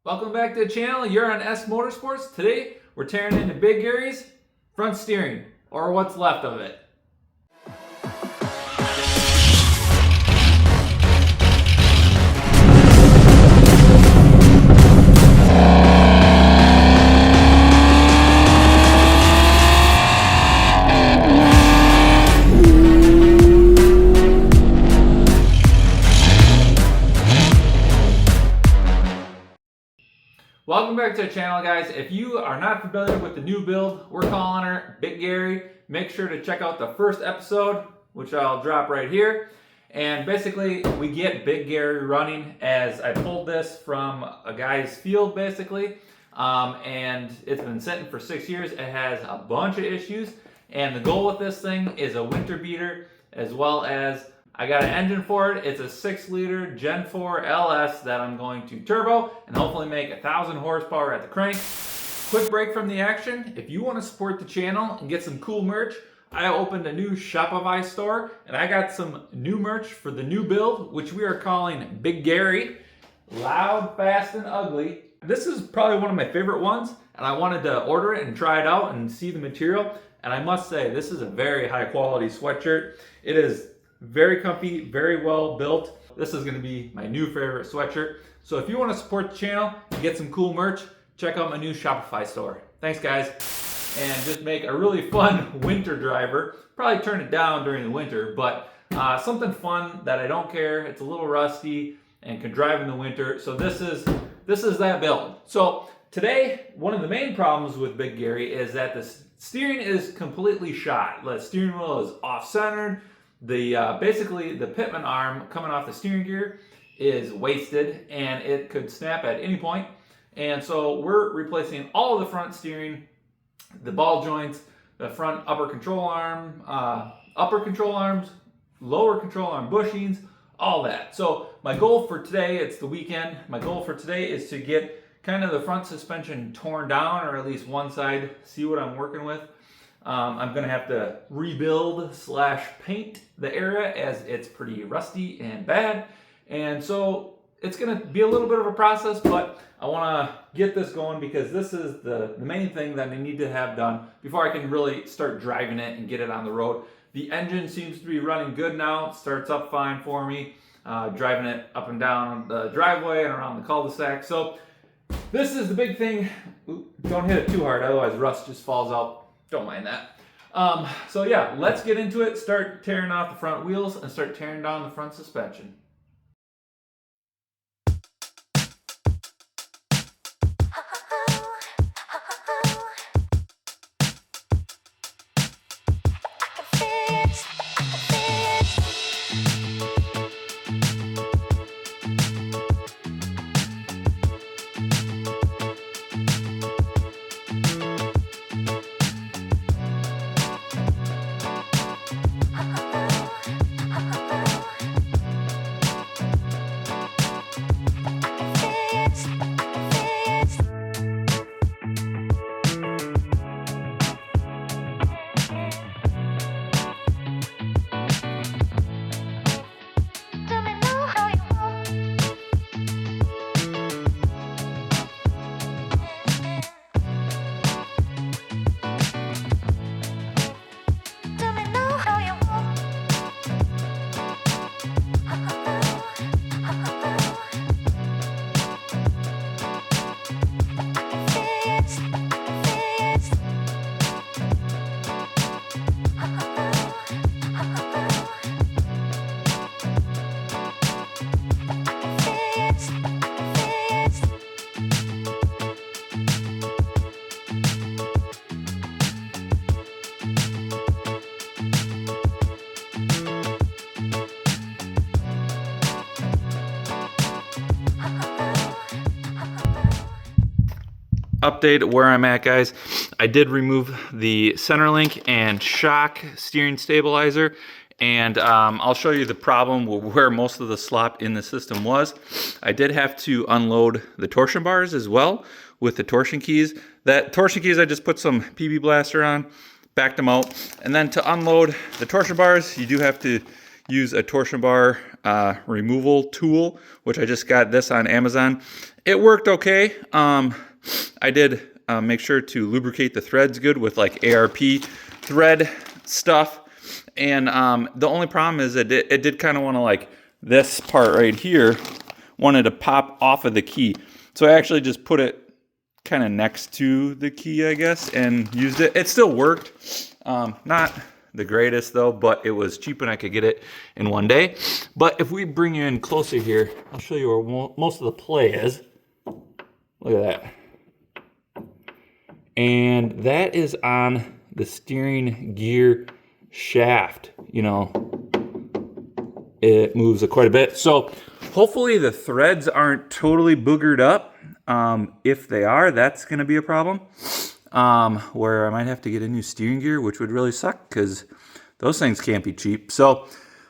Welcome back to the channel. You're on S Motorsports. Today we're tearing into Big Gary's front steering, or what's left of it. Welcome back to the channel, guys. If you are not familiar with the new build we're calling her Big Gary, make sure to check out the first episode, which I'll drop right here. And basically we get Big Gary running as I pulled this from a guy's field basically, and it's been sitting for 6 years. It has a bunch of issues, and the goal with this thing is a winter beater, as well as I got an engine for it. It's a 6-liter Gen 4 LS that I'm going to turbo and hopefully make 1,000 horsepower at the crank. Quick break from the action. If you want to support the channel and get some cool merch, I opened a new Shopify store and I got some new merch for the new build, which we are calling Big Gary. Loud, fast, and ugly. This is probably one of my favorite ones, and I wanted to order it and try it out and see the material. And I must say, this is a very high quality sweatshirt. It is very comfy, very well built. This is gonna be my new favorite sweatshirt. So if you wanna support the channel and get some cool merch, check out my new Shopify store. Thanks, guys. And just make a really fun winter driver. Probably turn it down during the winter, but something fun that I don't care. It's a little rusty and can drive in the winter. So this is that build. So today, one of the main problems with Big Gary is that the steering is completely shot. The steering wheel is off-centered. Basically the Pitman arm coming off the steering gear is wasted and it could snap at any point. And so we're replacing all of the front steering, the ball joints, the front upper control arms, lower control arm bushings, all that. So my goal for today, it's the weekend, my goal for today is to get kind of the front suspension torn down, or at least one side, see what I'm working with. I'm going to have to rebuild / paint the area as it's pretty rusty and bad. And so it's going to be a little bit of a process, but I want to get this going because this is the main thing that I need to have done before I can really start driving it and get it on the road. The engine seems to be running good now. It starts up fine for me, driving it up and down the driveway and around the cul-de-sac. So this is the big thing. Ooh, don't hit it too hard, otherwise rust just falls out. Don't mind that. So yeah, let's get into it. Start tearing off the front wheels and start tearing down the front suspension. Update where I'm at, guys. I did remove the center link and shock steering stabilizer, and I'll show you the problem where most of the slop in the system was. I did have to unload the torsion bars as well with the torsion keys. That torsion keys, I just put some PB Blaster on, backed them out, and then to unload the torsion bars, you do have to use a torsion bar removal tool, which I just got this on Amazon. it worked okay. I did make sure to lubricate the threads good with like ARP thread stuff. And the only problem is that it did kind of want to, like, this part right here wanted to pop off of the key. So I actually just put it kind of next to the key, I guess, and used it. It still worked. Not the greatest though, but it was cheap and I could get it in one day. But if we bring you in closer here, I'll show you where most of the play is. Look at that. And that is on the steering gear shaft. You know, it moves quite a bit. So hopefully the threads aren't totally boogered up. If they are, that's going to be a problem. Where I might have to get a new steering gear, which would really suck because those things can't be cheap. So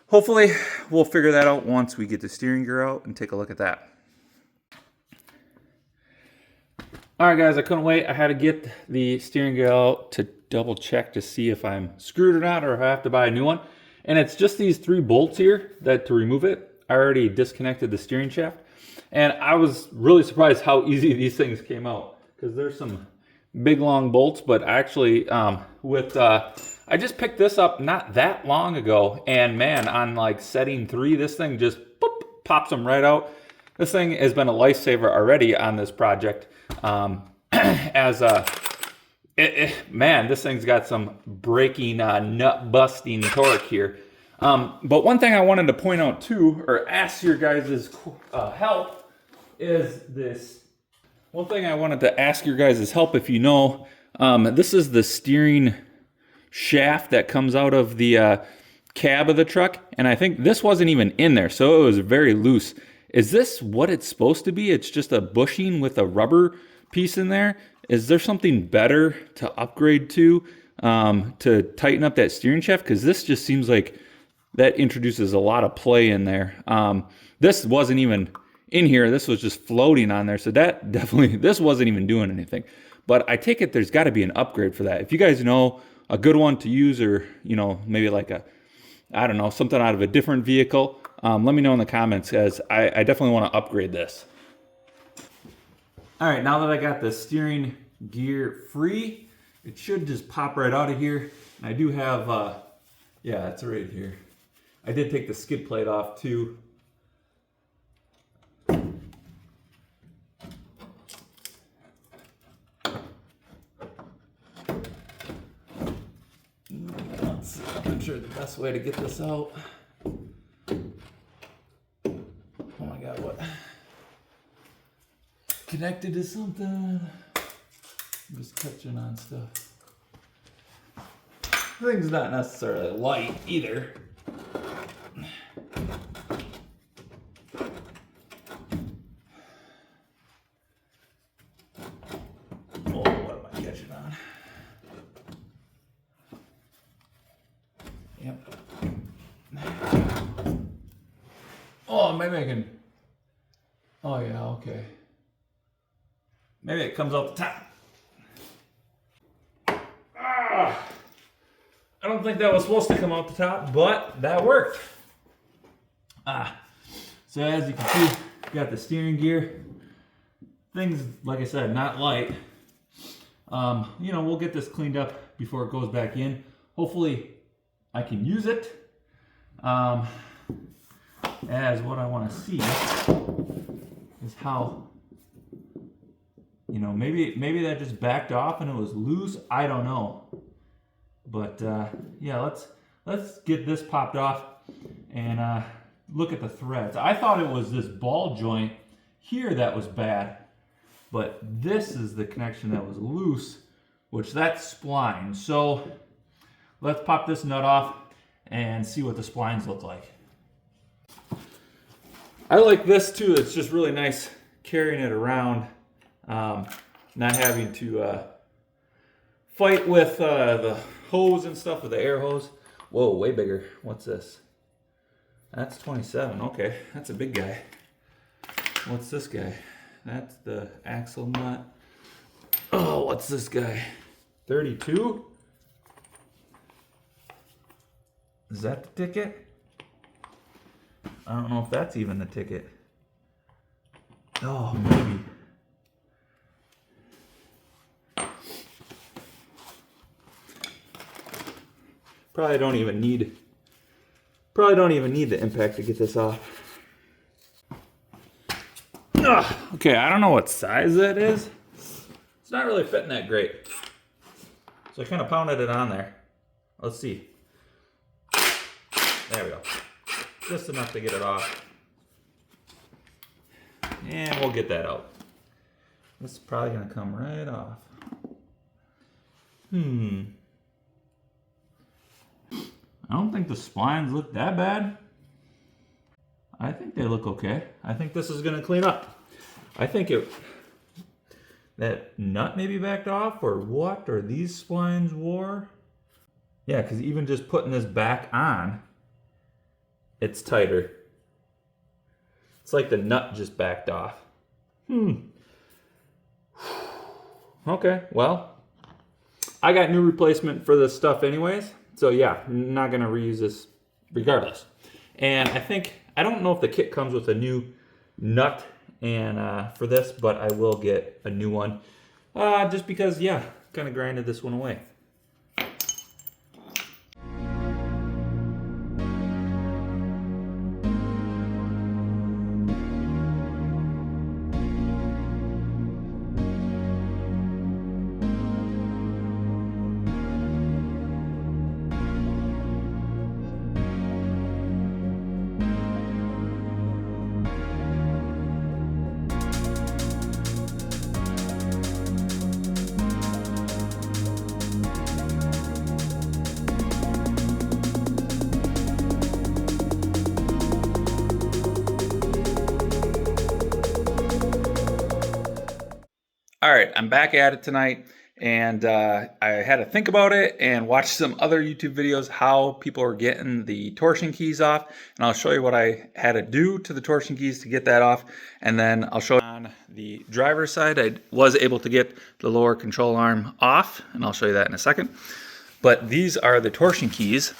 hopefully we'll figure that out once we get the steering gear out and take a look at that. All right, guys, I couldn't wait. I had to get the steering gear out to double check to see if I'm screwed or not, or if I have to buy a new one. And it's just these 3 bolts here that to remove it. I already disconnected the steering shaft. And I was really surprised how easy these things came out, because there's some big long bolts, but actually I just picked this up not that long ago, and man, on like setting 3, this thing just boop, pops them right out. This thing has been a lifesaver already on this project. Man, this thing's got some breaking, nut busting torque here. But one thing I wanted to point out too, or ask your guys' help, is this. One thing I wanted to ask your guys' help, if you know, this is the steering shaft that comes out of the cab of the truck, and I think this wasn't even in there, so it was very loose. Is this what it's supposed to be? It's just a bushing with a rubber piece in there? Is there something better to upgrade to tighten up that steering shaft? Because this just seems like that introduces a lot of play in there. This wasn't even in here. This was just floating on there. So that definitely, this wasn't even doing anything. But I take it there's got to be an upgrade for that. If you guys know a good one to use, or, you know, maybe like a, I don't know, something out of a different vehicle, let me know in the comments, as I definitely want to upgrade this. All right, now that I got the steering gear free, it should just pop right out of here. And I do have, yeah, it's right here. I did take the skid plate off too. I'm sure the best way to get this out. Oh my God, what? Connected to something. I'm just touching on stuff. The thing's not necessarily light either. Oh, what am I catching on? Yep. Oh, maybe I can. Oh yeah, okay. Maybe it comes out the top. Ah, I don't think that was supposed to come out the top, but that worked. So as you can see, got the steering gear. Things, like I said, not light. You know, we'll get this cleaned up before it goes back in. Hopefully I can use it. As what I want to see is how, you know, maybe that just backed off and it was loose. I don't know. But yeah, let's get this popped off and look at the threads. I thought it was this ball joint here that was bad, but this is the connection that was loose, which that's spline. So let's pop this nut off and see what the splines look like. I like this too. It's just really nice carrying it around, not having to fight with the hose and stuff, with the air hose. Whoa, way bigger. What's this? That's 27. Okay, that's a big guy. What's this guy? That's the axle nut. Oh, what's this guy? 32? Is that the ticket? I don't know if that's even the ticket. Oh, maybe. Probably don't even need the impact to get this off. Ugh, okay, I don't know what size that is. It's not really fitting that great. So I kind of pounded it on there. Let's see. There we go. Just enough to get it off. And we'll get that out. This is probably gonna come right off. I don't think the splines look that bad. I think they look okay. I think this is gonna clean up. I think that nut maybe backed off or what, or these splines wore. Yeah, because even just putting this back on, it's tighter. It's like the nut just backed off. Okay, well, I got new replacement for this stuff anyways. So yeah, not gonna reuse this regardless. And I don't know if the kit comes with a new nut and for this, but I will get a new one. Just because, yeah, kind of grinded this one away. All right, I'm back at it tonight, and I had to think about it and watch some other YouTube videos how people are getting the torsion keys off, and I'll show you what I had to do to the torsion keys to get that off, and then I'll show you on the driver's side. I was able to get the lower control arm off, and I'll show you that in a second. But these are the torsion keys.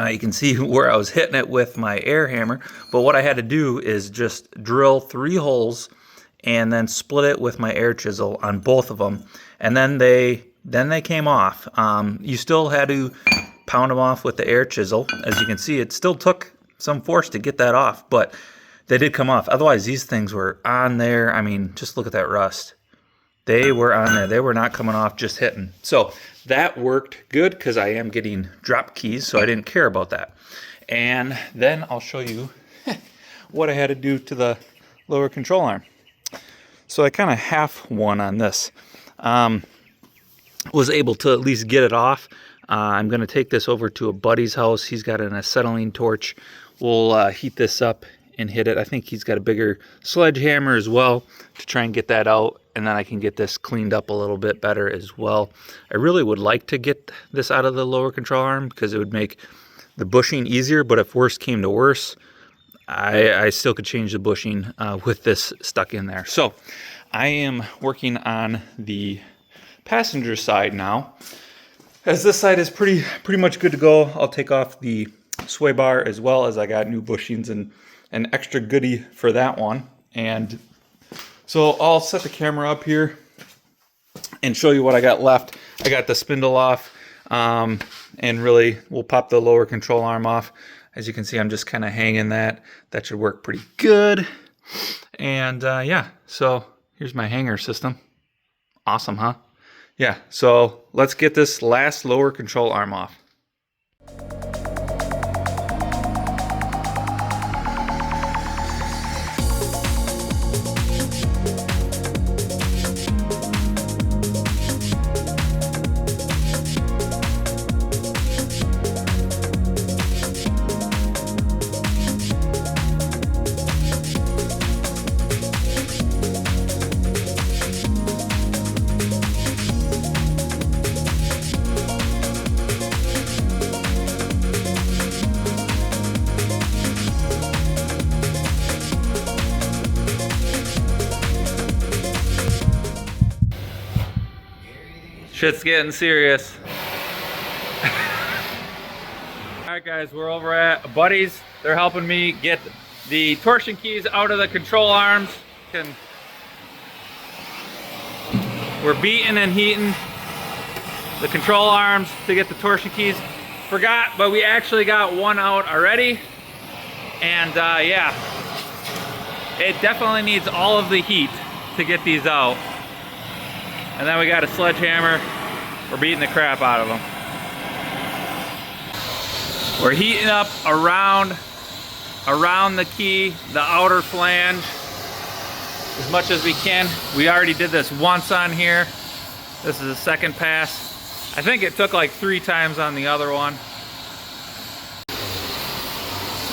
You can see where I was hitting it with my air hammer, but what I had to do is just drill 3 holes and then split it with my air chisel on both of them, and then they came off. You still had to pound them off with the air chisel. As you can see, it still took some force to get that off, but they did come off. Otherwise, these things were on there. I mean, just look at that rust. They were on there. They were not coming off, just hitting. So that worked good because I am getting drop keys, so I didn't care about that. And then I'll show you what I had to do to the lower control arm. So I kind of half won on this. Was able to at least get it off. I'm going to take this over to a buddy's house. He's got an acetylene torch. We'll heat this up and hit it. I think he's got a bigger sledgehammer as well to try and get that out, and then I can get this cleaned up a little bit better as well. I really would like to get this out of the lower control arm because it would make the bushing easier, but if worse came to worse, I still could change the bushing with this stuck in there. So I am working on the passenger side now. As this side is pretty much good to go, I'll take off the sway bar as well, as I got new bushings and an extra goodie for that one. And so I'll set the camera up here and show you what I got left. I got the spindle off, and really we'll pop the lower control arm off. As you can see, I'm just kind of hanging that. That should work pretty good. And yeah, so here's my hanger system. Awesome, huh? Yeah, so let's get this last lower control arm off. Shit's getting serious. Alright guys, we're over at Buddy's. They're helping me get the torsion keys out of the control arms. We're beating and heating the control arms to get the torsion keys. Forgot, but we actually got one out already. And yeah, it definitely needs all of the heat to get these out. And then we got a sledgehammer. We're beating the crap out of them. We're heating up around the key, the outer flange, as much as we can. We already did this once on here. This is the second pass. I think it took like 3 times on the other one.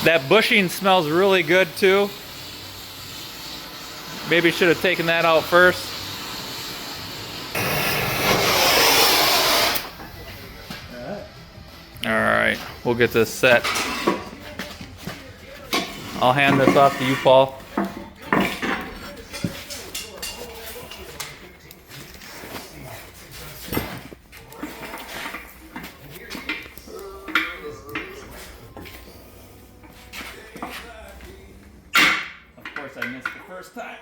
That bushing smells really good too. Maybe should have taken that out first. All right, we'll get this set. I'll hand this off to you, Paul. Of course, I missed the first time.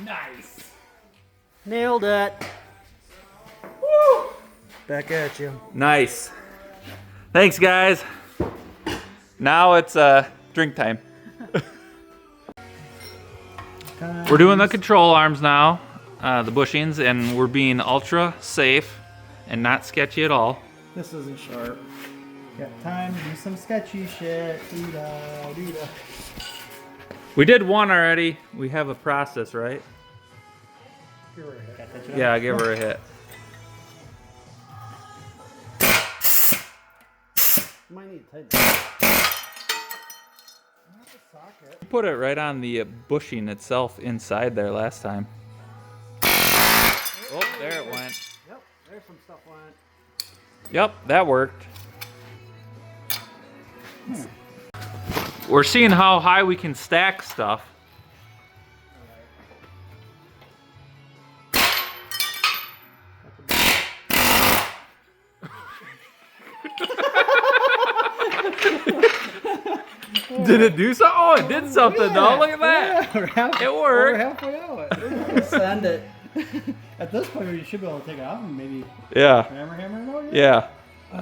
Nice. Nailed it. Woo! Back at you. Nice. Thanks, guys. Now it's drink time. We're doing the control arms now, the bushings, and we're being ultra safe and not sketchy at all. This isn't sharp. Got time to do some sketchy shit. Doo-da, doo-da. We did one already. We have a process, right? Give her a hit. Yeah, give her a hit. Might need to tighten it. Put it right on the bushing itself inside there last time. Oh, there it went. Yep, there's some stuff on it. Yep, that worked. We're seeing how high we can stack stuff. Did it do something? Oh, it did something though. Look at that. Yeah, it worked. We're halfway out. Send it. At this point, we should be able to take it off and maybe hammer it out. Yeah. We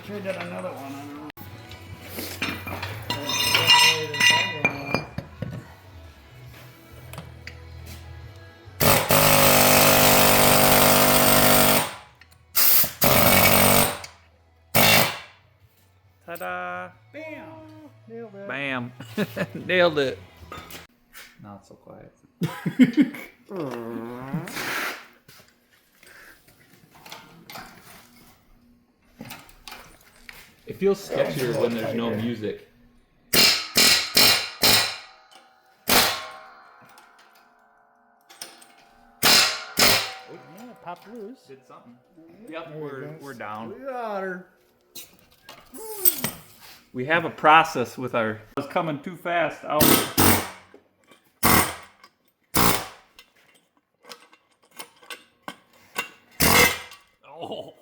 tried that another one. I don't know. Ta-da! Bam! Nailed it. Bam! Nailed it. Not so quiet. It feels sketchier when there's no music. Yeah, popped loose. Did something. Yep, we're down. We got her. We have a process with our. It's coming too fast out. Oh.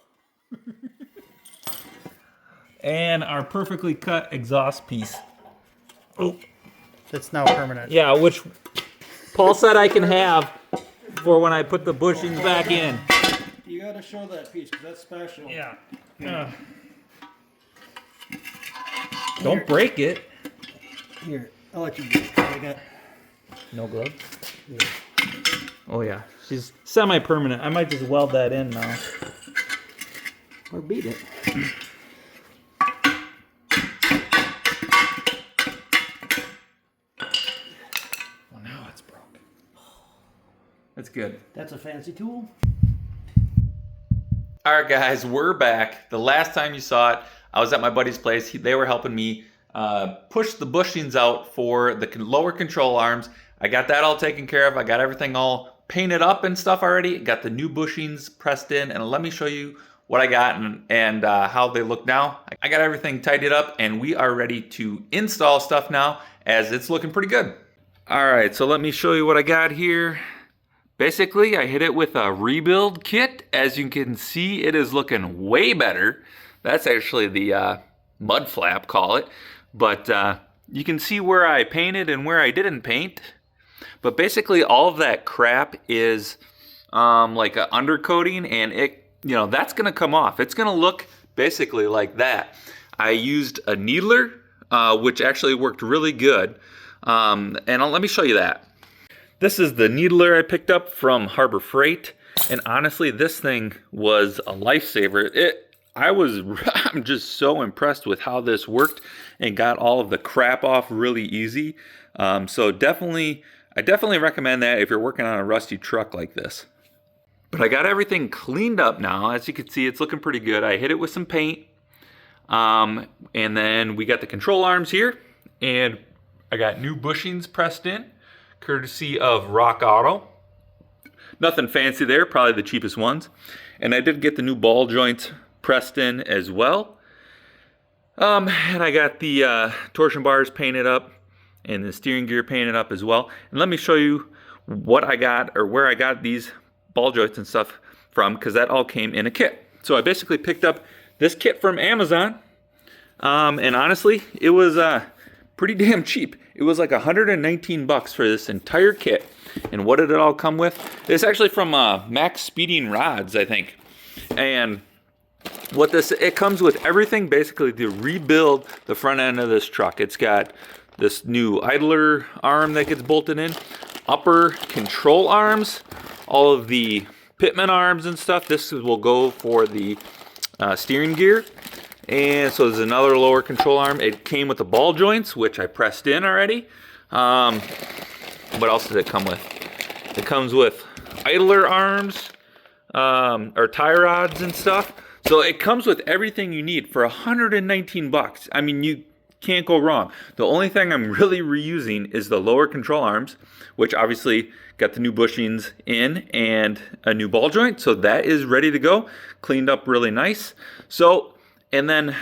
And our perfectly cut exhaust piece. Oh. It's now permanent. Yeah, which Paul said I can have for when I put the bushings back in. You gotta show that piece because that's special. Yeah. Don't break it. Here, I'll let you do it. I got no gloves? Yeah. Oh yeah, she's semi-permanent. I might just weld that in now. Or beat it. Well, now it's broke. That's good. That's a fancy tool. All right, guys, we're back. The last time you saw it, I was at my buddy's place. They were helping me push the bushings out for the lower control arms. I got that all taken care of. I got everything all painted up and stuff already. Got the new bushings pressed in, and let me show you what I got and how they look now. I got everything tidied up, and we are ready to install stuff now, as it's looking pretty good. All right, so let me show you what I got here. Basically, I hit it with a rebuild kit. As you can see, it is looking way better. That's actually the mud flap, call it. But you can see where I painted and where I didn't paint. But basically, all of that crap is like an undercoating, and that's going to come off. It's going to look basically like that. I used a needler, which actually worked really good. And let me show you that. This is the needler I picked up from Harbor Freight, and honestly, this thing was a lifesaver. I'm just so impressed with how this worked and got all of the crap off really easy. So I definitely recommend that if you're working on a rusty truck like this. But I got everything cleaned up now. As you can see, it's looking pretty good. I hit it with some paint, and then we got the control arms here, and I got new bushings pressed in, courtesy of Rock Auto. Nothing fancy there, probably the cheapest ones. And I did get the new ball joints pressed in as well. And I got the torsion bars painted up and the steering gear painted up as well. And let me show you what I got, or where I got these ball joints and stuff from, because that all came in a kit. So I basically picked up this kit from Amazon. And honestly, it was pretty damn cheap. It was like 119 bucks for this entire kit. And what did it all come with? It's actually from Max Speeding Rods, I think. And it comes with everything basically to rebuild the front end of this truck. It's got this new idler arm that gets bolted in, upper control arms, all of the Pitman arms and stuff. This will go for the steering gear. And so there's another lower control arm. It came with the ball joints, which I pressed in already. What else does it come with? It comes with idler arms, or tie rods and stuff. So it comes with everything you need for 119 bucks. I mean, you can't go wrong. The only thing I'm really reusing is the lower control arms, which obviously got the new bushings in and a new ball joint. So that is ready to go, cleaned up really nice. So, and then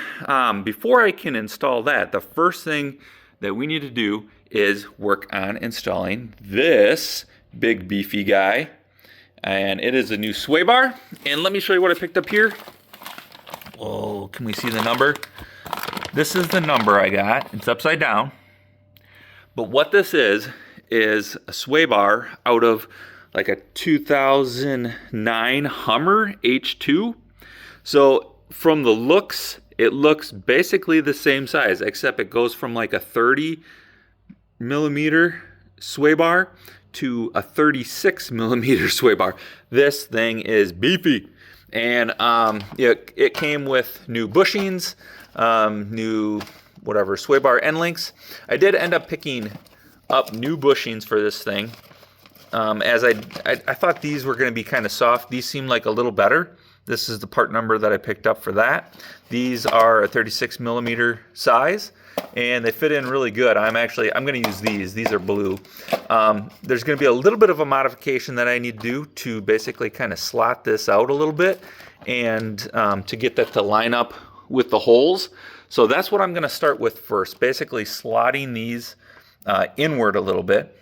before I can install that, the first thing that we need to do is work on installing this big beefy guy. And it is a new sway bar. And let me show you what I picked up here. Oh, can we see the number? This is the number I got. It's upside down. But what this is a sway bar out of like a 2009 Hummer H2. So from the looks, it looks basically the same size, except it goes from like a 30 millimeter sway bar to a 36 millimeter sway bar. This thing is beefy. And it came with new bushings, new whatever sway bar end links. I did end up picking up new bushings for this thing, as I thought these were going to be kind of soft. These seem like a little better. This is the part number that I picked up for that. These are a 36 millimeter size, and they fit in really good. I'm going to use these. These are blue. There's going to be a little bit of a modification that I need to do to basically kind of slot this out a little bit, and to get that to line up with the holes. So that's what I'm going to start with first, basically slotting these inward a little bit,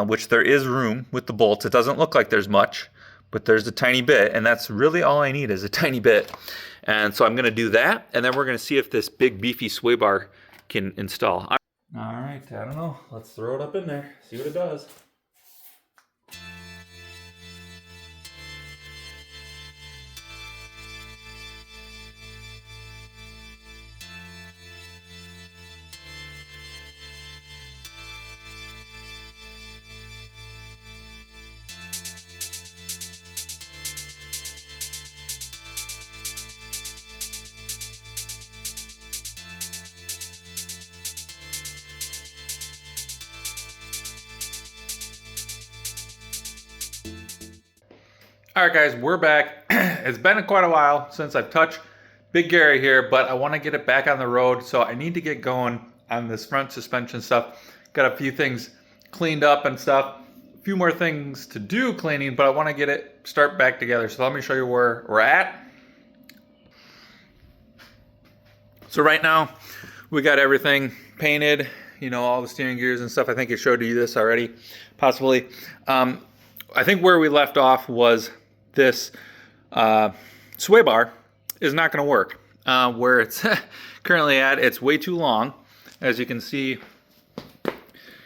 which there is room with the bolts. It doesn't look like there's much, but there's a tiny bit, and that's really all I need is a tiny bit. And so I'm going to do that, and then we're going to see if this big beefy sway bar can install. All right, I don't know. Let's throw it up in there, see what it does. All right, guys, we're back. It's been quite a while since I've touched Big Gary here, but I want to get it back on the road, so I need to get going on this front suspension stuff. Got a few things cleaned up and stuff. A few more things to do cleaning, but I want to start back together. So let me show you where we're at. So right now, we got everything painted, all the steering gears and stuff. I think I showed you this already, possibly. I think where we left off was this sway bar is not going to work. Where it's currently at, it's way too long. As you can see,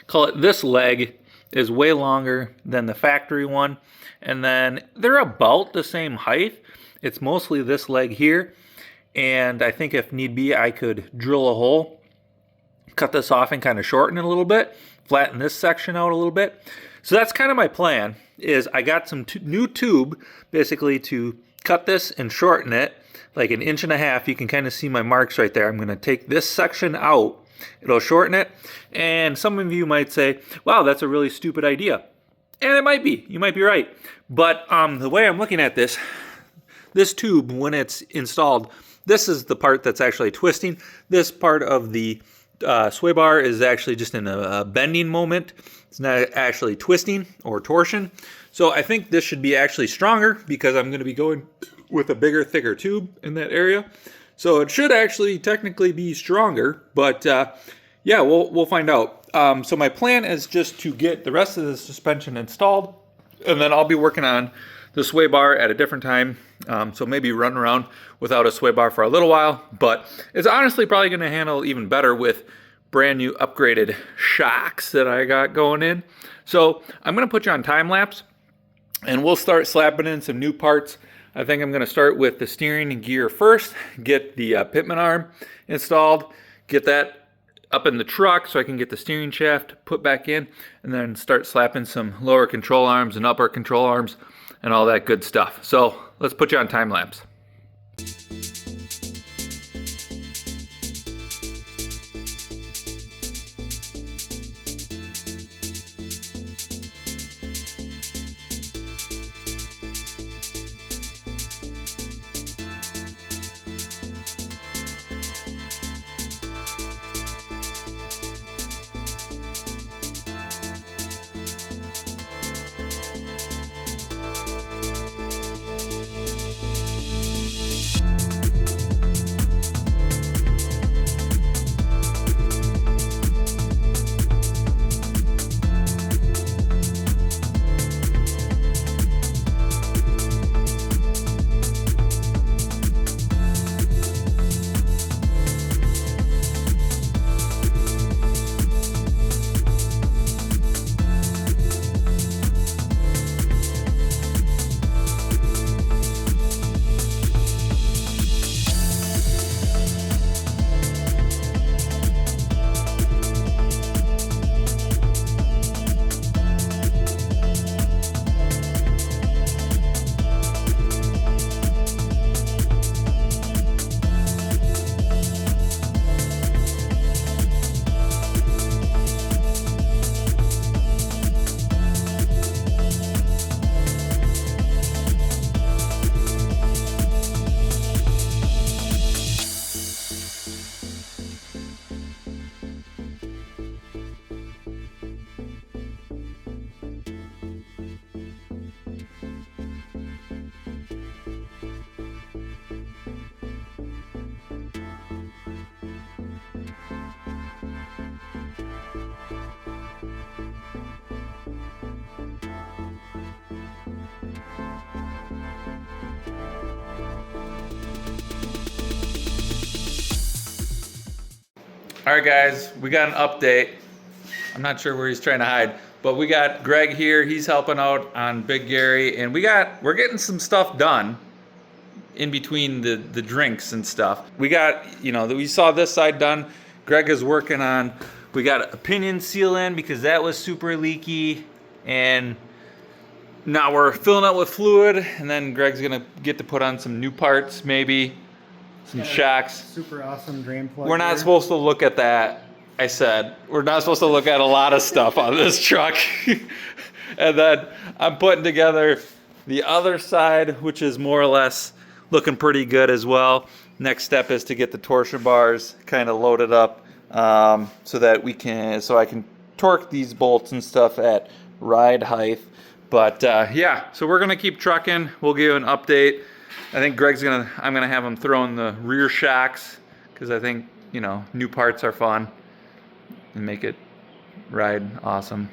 call it this leg is way longer than the factory one. And then they're about the same height. It's mostly this leg here. And I think if need be, I could drill a hole, cut this off and kind of shorten it a little bit, flatten this section out a little bit. So that's kind of my plan, is I got some new tube basically to cut this and shorten it like 1.5 inches. You can kind of see my marks right there. I'm going to take this section out. It'll shorten it. And some of you might say, wow, that's a really stupid idea. And it might be. You might be right. But the way I'm looking at this tube, when it's installed, this is the part that's actually twisting. This part of the sway bar is actually just in a bending moment. It's not actually twisting or torsion. So I think this should be actually stronger because I'm going to be going with a bigger, thicker tube in that area. So it should actually technically be stronger, but yeah, we'll find out. So my plan is just to get the rest of the suspension installed, and then I'll be working on the sway bar at a different time. So maybe run around without a sway bar for a little while, but it's honestly probably going to handle even better with brand new upgraded shocks that I got going in. So I'm going to put you on time lapse, and we'll start slapping in some new parts. I think I'm going to start with the steering gear first, get the Pitman arm installed, get that up in the truck so I can get the steering shaft put back in, and then start slapping some lower control arms and upper control arms and all that good stuff. So let's put you on time lapse. All right, guys, we got an update. I'm not sure where he's trying to hide, but we got Greg here. He's helping out on Big Gary, and we're getting some stuff done in between the drinks and stuff. We got, we saw this side done. Greg is working on, we got a pinion seal in because that was super leaky, and now we're filling it with fluid, and then Greg's gonna get to put on some new parts, maybe some shocks. Super awesome drain plug. We're not supposed to look at that. I said we're not supposed to look at a lot of stuff on this truck. And then I'm putting together the other side, which is more or less looking pretty good as well. Next step is to get the torsion bars kind of loaded up, so I can torque these bolts and stuff at ride height. But yeah, so we're gonna keep trucking. We'll give you an update. I think I'm gonna have him throw in the rear shocks because I think, new parts are fun and make it ride awesome.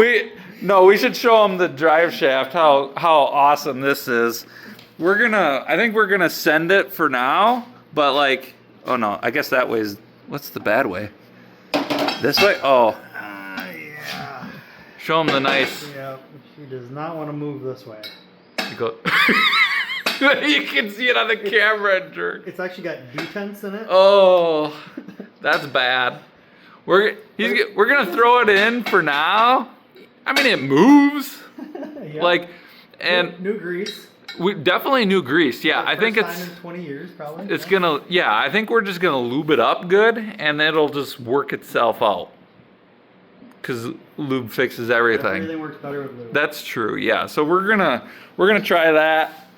we should show them the drive shaft, how awesome this is. I think we're gonna send it for now, but like, oh no, I guess that way's, what's the bad way? This way? Oh. Yeah. Show them the nice. Yeah, she does not want to move this way. You go. You can see it on the camera, jerk. It's actually got detents in it. Oh, that's bad. We're gonna throw it in for now. I mean, it moves. Yep. Like, and new grease. We definitely new grease. Yeah, I think First time in 20 years, probably. It's gonna. Yeah, I think we're just gonna lube it up good, and it'll just work itself out. Cause lube fixes everything. Everything works better with lube. That's true. Yeah. So we're gonna try that.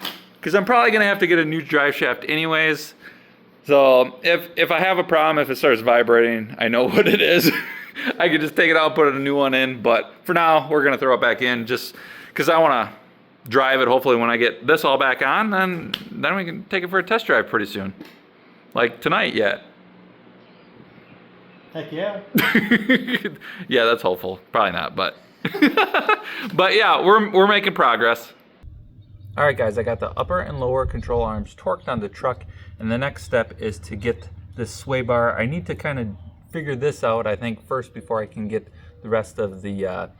Cause I'm probably gonna have to get a new drive shaft anyways. So if I have a problem, if it starts vibrating, I know what it is. I can just take it out, put a new one in. But for now, we're gonna throw it back in just cause I wanna drive it. Hopefully when I get this all back on, then we can take it for a test drive pretty soon. Like tonight yet. Heck yeah. Yeah, that's hopeful. Probably not, but but yeah, we're making progress. All right, guys, I got the upper and lower control arms torqued on the truck, and the next step is to get this sway bar. I need to kind of figure this out, I think, first before I can get the rest of the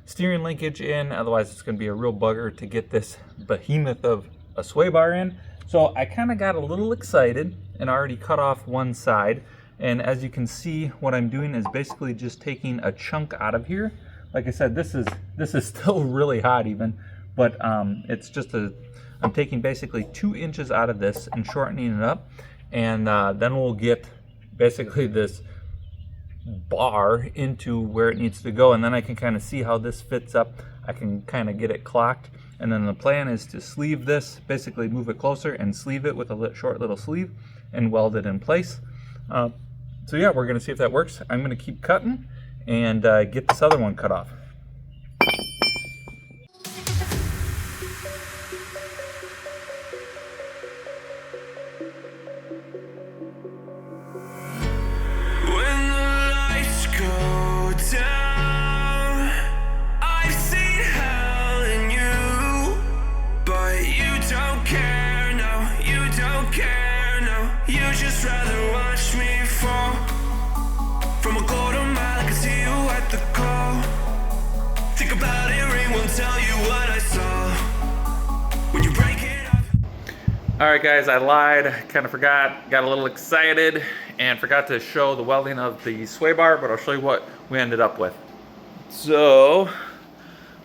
steering linkage in. Otherwise, it's going to be a real bugger to get this behemoth of a sway bar in. So I kind of got a little excited and already cut off one side. And as you can see, what I'm doing is basically just taking a chunk out of here. Like I said, this is still really hot even. But it's just I'm taking basically 2 inches out of this and shortening it up. And then we'll get basically this bar into where it needs to go. And then I can kind of see how this fits up. I can kind of get it clocked. And then the plan is to sleeve this, basically move it closer and sleeve it with a short little sleeve and weld it in place. So yeah, we're gonna see if that works. I'm gonna keep cutting and get this other one cut off. Alright guys, I lied, kind of forgot, got a little excited and forgot to show the welding of the sway bar, but I'll show you what we ended up with. So,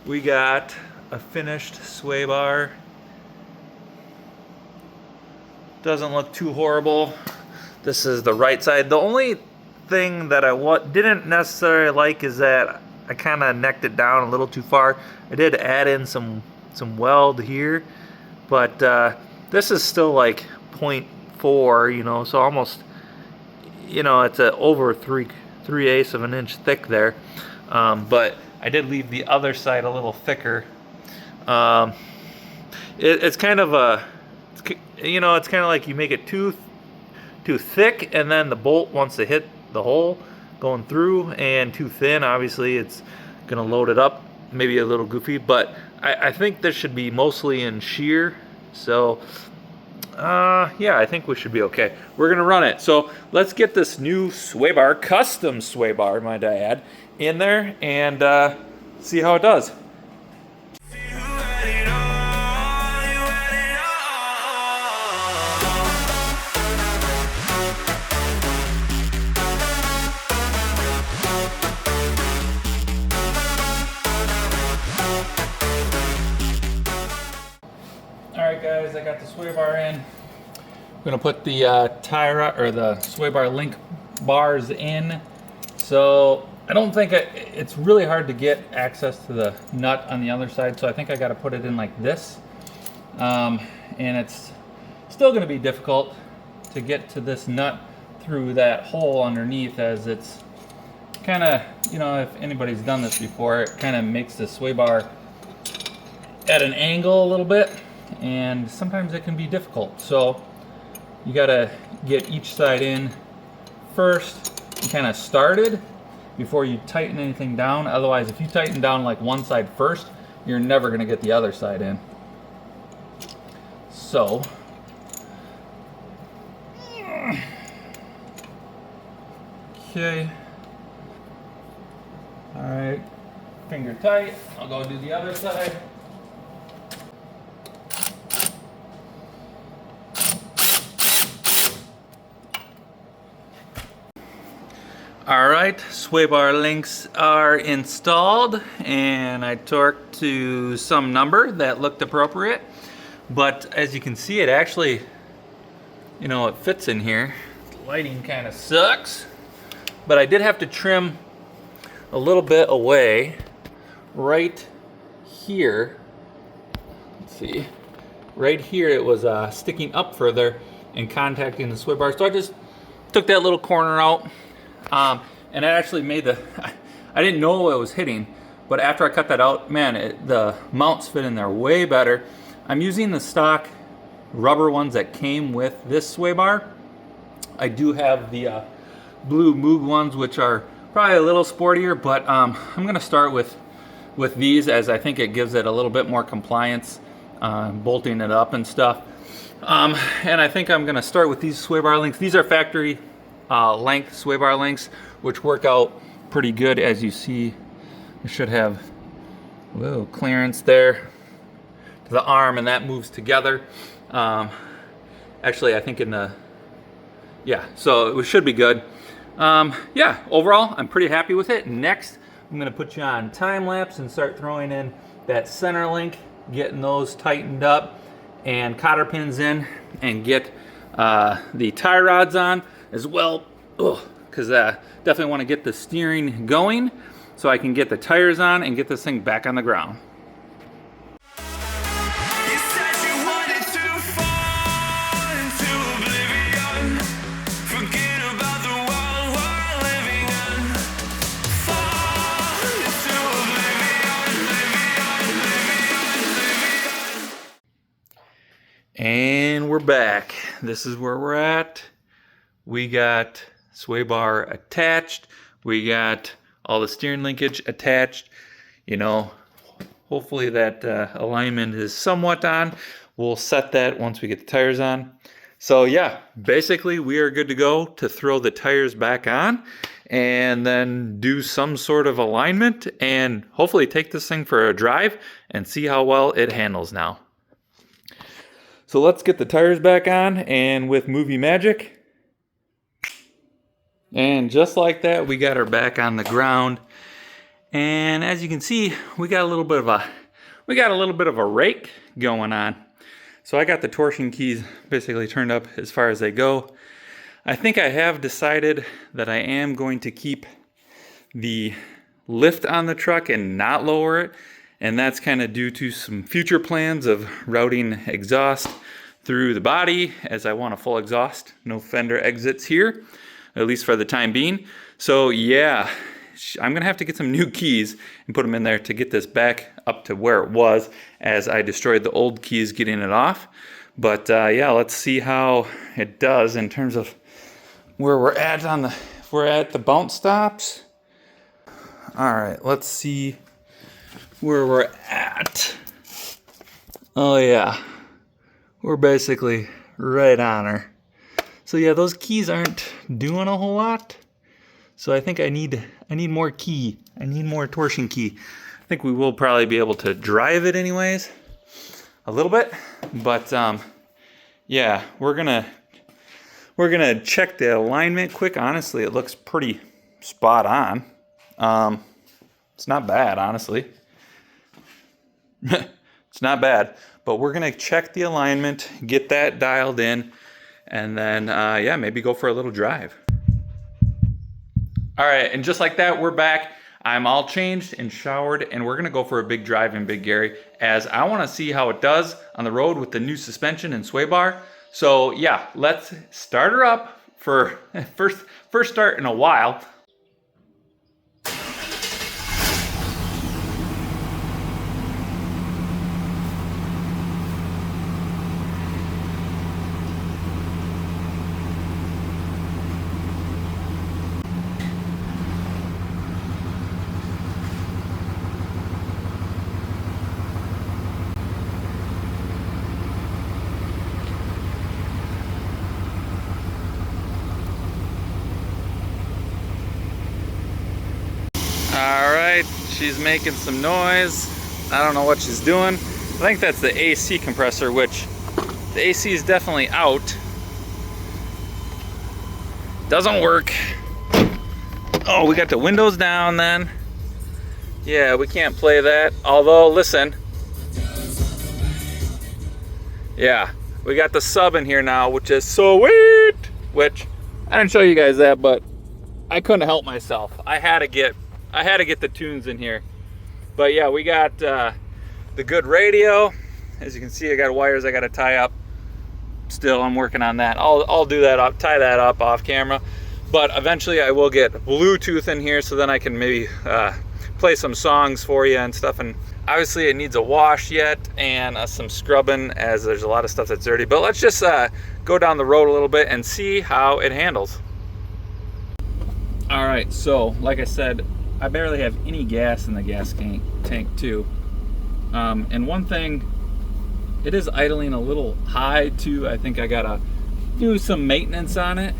we got a finished sway bar. Doesn't look too horrible. This is the right side. The only thing that I didn't necessarily like is that I kind of necked it down a little too far. I did add in some weld here, but this is still like 0.4, you know, so almost, you know, it's over 3/8 of an inch thick there. But I did leave the other side a little thicker. It's kind of you know, it's kind of like you make it too thick, and then the bolt wants to hit the hole going through, and too thin, obviously it's gonna load it up, maybe a little goofy, but I think this should be mostly in shear. So yeah, I think we should be okay. We're gonna run it. So let's get this new sway bar, custom sway bar, might I add, in there and see how it does. Alright guys, I got the sway bar in. I'm gonna put the the sway bar link bars in. So I don't think it's really hard to get access to the nut on the other side, so I think I gotta put it in like this. And it's still gonna be difficult to get to this nut through that hole underneath, as it's kind of, you know, if anybody's done this before, it kind of makes the sway bar at an angle a little bit, and sometimes it can be difficult. So you gotta get each side in first and kind of started, before you tighten anything down. Otherwise, if you tighten down like one side first, you're never gonna get the other side in. So, okay. All right, finger tight. I'll go do the other side. All right, sway bar links are installed, and I torqued to some number that looked appropriate. But as you can see, it actually, you know, it fits in here. The lighting kind of sucks, but I did have to trim a little bit away right here. Let's see, right here it was sticking up further and contacting the sway bar. So I just took that little corner out. And it actually made I didn't know it was hitting, but after I cut that out, man, the mounts fit in there way better. I'm using the stock rubber ones that came with this sway bar. I do have the blue Moog ones, which are probably a little sportier, but I'm gonna start with these, as I think it gives it a little bit more compliance, bolting it up and stuff. And I think I'm gonna start with these sway bar links. These are factory length sway bar links, which work out pretty good. As you see, I should have clearance there to the arm, and that moves together. Actually, I think so it should be good. Yeah, overall, I'm pretty happy with it. Next, I'm gonna put you on time lapse and start throwing in that center link, getting those tightened up and cotter pins in, and get the tie rods on as well, because definitely want to get the steering going so I can get the tires on and get this thing back on the ground. And we're back. This is where we're at. We got sway bar attached. We got all the steering linkage attached. You know, hopefully that alignment is somewhat on. We'll set that once we get the tires on. So yeah, basically we are good to go to throw the tires back on and then do some sort of alignment and hopefully take this thing for a drive and see how well it handles now. So let's get the tires back on, and with movie magic, and just like that, we got her back on the ground. And as you can see, we got a little bit of a rake going on. So I got the torsion keys basically turned up as far as they go. I think I have decided that I am going to keep the lift on the truck and not lower it. And that's kind of due to some future plans of routing exhaust through the body, as I want a full exhaust, no fender exits here, at least for the time being. So yeah, I'm gonna have to get some new keys and put them in there to get this back up to where it was, as I destroyed the old keys getting it off. But yeah, let's see how it does in terms of where we're at if we're at the bounce stops. All right, let's see where we're at. Oh yeah, we're basically right on her. So yeah, those keys aren't doing a whole lot. So I think I need more key. I need more torsion key. I think we will probably be able to drive it anyways, a little bit. But yeah, we're gonna check the alignment quick. Honestly, it looks pretty spot on. It's not bad, honestly. It's not bad, but we're gonna check the alignment, get that dialed in, and then yeah, maybe go for a little drive. All right, and just like that, we're back. I'm all changed and showered, and we're gonna go for a big drive in Big Gary, as I wanna see how it does on the road with the new suspension and sway bar. So yeah, let's start her up for first start in a while. She's making some noise. I don't know what she's doing. I think that's the AC compressor, which the AC is definitely out. Doesn't work. Oh, we got the windows down then. Yeah, we can't play that. Although, listen. Yeah, we got the sub in here now, which is sweet. Which, I didn't show you guys that, but I couldn't help myself. I had to get the tunes in here. But yeah, we got the good radio. As you can see, I got wires I got to tie up. Still, I'm working on that. I'll do that up, tie that up off camera. But eventually I will get Bluetooth in here so then I can maybe play some songs for you and stuff. And obviously it needs a wash yet and some scrubbing, as there's a lot of stuff that's dirty. But let's just go down the road a little bit and see how it handles. All right, so like I said, I barely have any gas in the gas tank too. And one thing, it is idling a little high too. I think I gotta do some maintenance on it.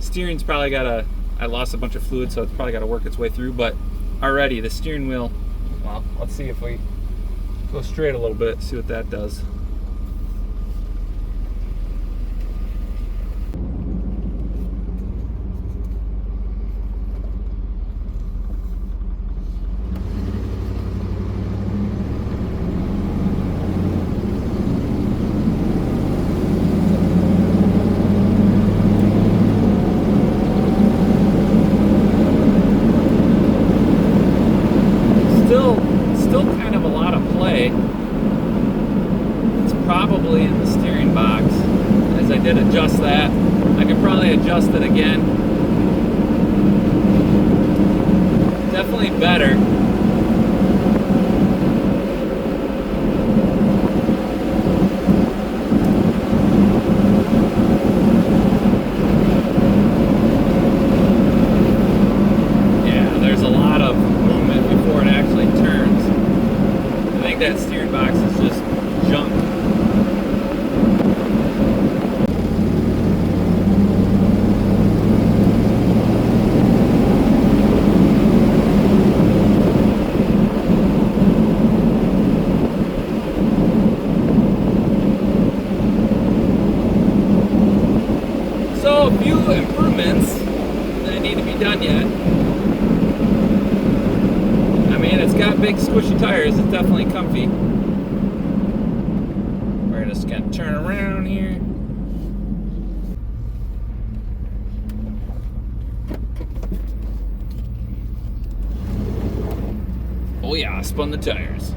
Steering's probably gotta, I lost a bunch of fluid, so it's probably gotta work its way through, but already the steering wheel, well, let's see if we go straight a little bit, see what that does. Still kind of a lot of play. It's probably in the steering box, as I did adjust that. I could probably adjust it again. Definitely better. Yeah, there's a lot of movement before it actually turns. I think that steering box is just junk. So a few improvements that need to be done yet. I mean, it's got big squishy tires. It's definitely comfy. We're just gonna turn around here. Oh yeah, I spun the tires.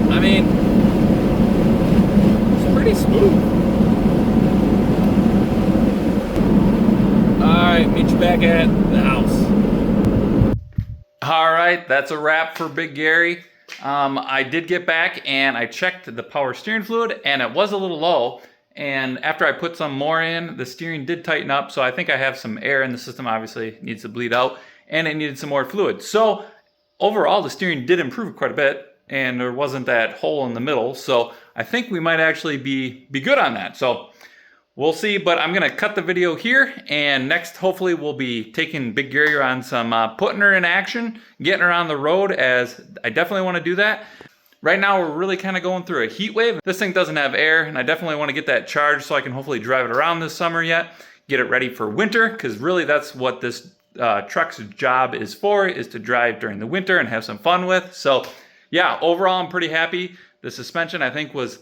I mean, it's pretty smooth. Alright, meet you back at the house. Alright, that's a wrap for Big Gary. I did get back and I checked the power steering fluid and it was a little low. And after I put some more in, the steering did tighten up. So I think I have some air in the system, obviously needs to bleed out, and it needed some more fluid. So overall, the steering did improve quite a bit and there wasn't that hole in the middle. So I think we might actually be good on that. So we'll see, but I'm gonna cut the video here, and next hopefully we'll be taking Big Gary on some putting her in action, getting her on the road, as I definitely wanna do that. Right now we're really kind of going through a heat wave. This thing doesn't have air, and I definitely wanna get that charged so I can hopefully drive it around this summer yet, get it ready for winter, because really that's what this truck's job is for, is to drive during the winter and have some fun with. So yeah, overall I'm pretty happy. The suspension I think was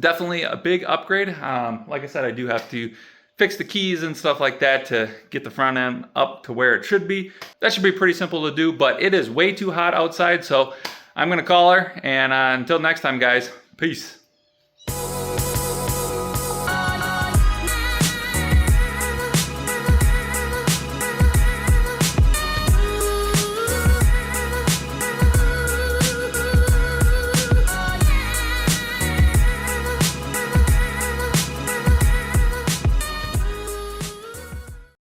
definitely a big upgrade. Like I said, I do have to fix the keys and stuff like that to get the front end up to where it should be. That should be pretty simple to do, but it is way too hot outside, so I'm gonna call her, and until next time guys, peace.